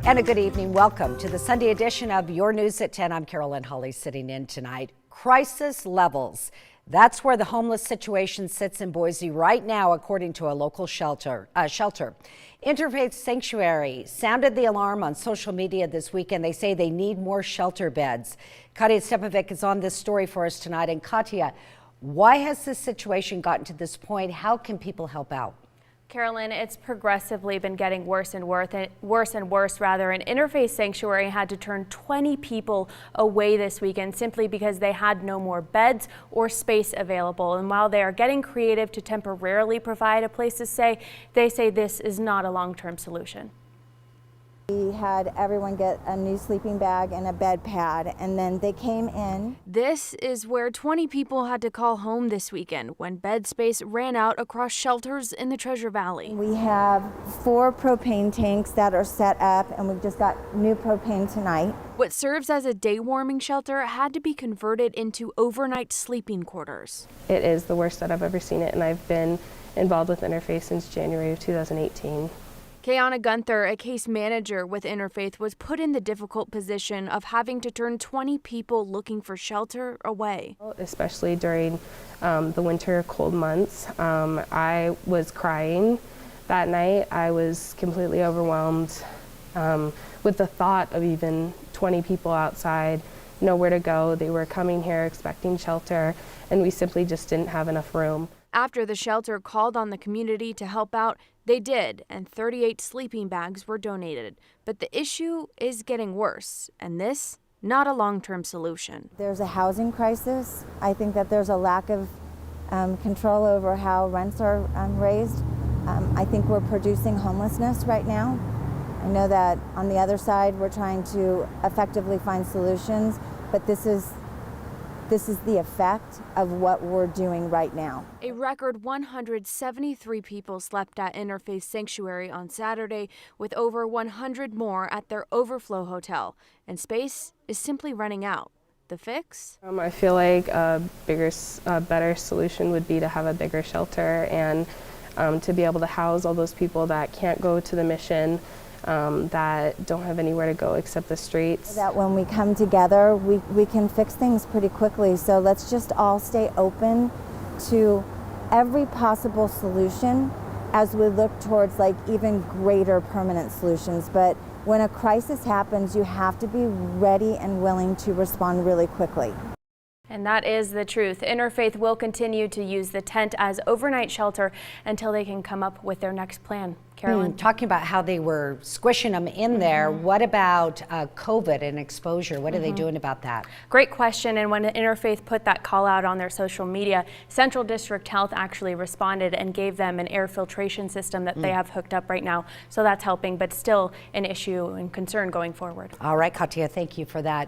And a good evening. Welcome to the Sunday edition of Your News at 10. I'm Carolyn Hawley sitting in tonight. Crisis levels. That's where the homeless situation sits in Boise right now, according to a local shelter. Interfaith Sanctuary sounded the alarm on social media this weekend. They say they need more shelter beds. Katya Stepovic is on this story for us tonight. And Katya, why has this situation gotten to this point? How can people help out? Carolyn, it's progressively been getting worse and worse. And Interfaith Sanctuary had to turn 20 people away this weekend simply because they had no more beds or space available. And while they are getting creative to temporarily provide a place to stay, they say this is not a long-term solution. We had everyone get a new sleeping bag and a bed pad, and then they came in. This is where 20 people had to call home this weekend when bed space ran out across shelters in the Treasure Valley. We have 4 propane tanks that are set up, and we've just got new propane tonight. What serves as a day warming shelter had to be converted into overnight sleeping quarters. It is the worst that I've ever seen it, and I've been involved with Interfaith since January of 2018. Kayana Gunther, a case manager with Interfaith, was put in the difficult position of having to turn 20 people looking for shelter away. Especially during the winter cold months. I was crying that night. I was completely overwhelmed with the thought of even 20 people outside, nowhere to go. They were coming here expecting shelter, and we simply just didn't have enough room. After the shelter called on the community to help out, they did, and 38 sleeping bags were donated. But the issue is getting worse, and this, not a long-term solution. There's a housing crisis. I think that there's a lack of control over how rents are raised. I think we're producing homelessness right now. I know that on the other side, we're trying to effectively find solutions, but this is the effect of what we're doing right now. A record 173 people slept at Interfaith Sanctuary on Saturday, with over 100 more at their overflow hotel, and space is simply running out. The fix? I feel like a better solution would be to have a bigger shelter and to be able to house all those people that can't go to the mission, that don't have anywhere to go except the streets. That when we come together, we can fix things pretty quickly. So let's just all stay open to every possible solution as we look towards like even greater permanent solutions. But when a crisis happens, you have to be ready and willing to respond really quickly. And that is the truth. Interfaith will continue to use the tent as overnight shelter until they can come up with their next plan. Carolyn? Talking about how they were squishing them in there, what about COVID and exposure? What are they doing about that? Great question. And when Interfaith put that call out on their social media, Central District Health actually responded and gave them an air filtration system that they have hooked up right now. So that's helping, but still an issue and concern going forward. All right, Katya, thank you for that.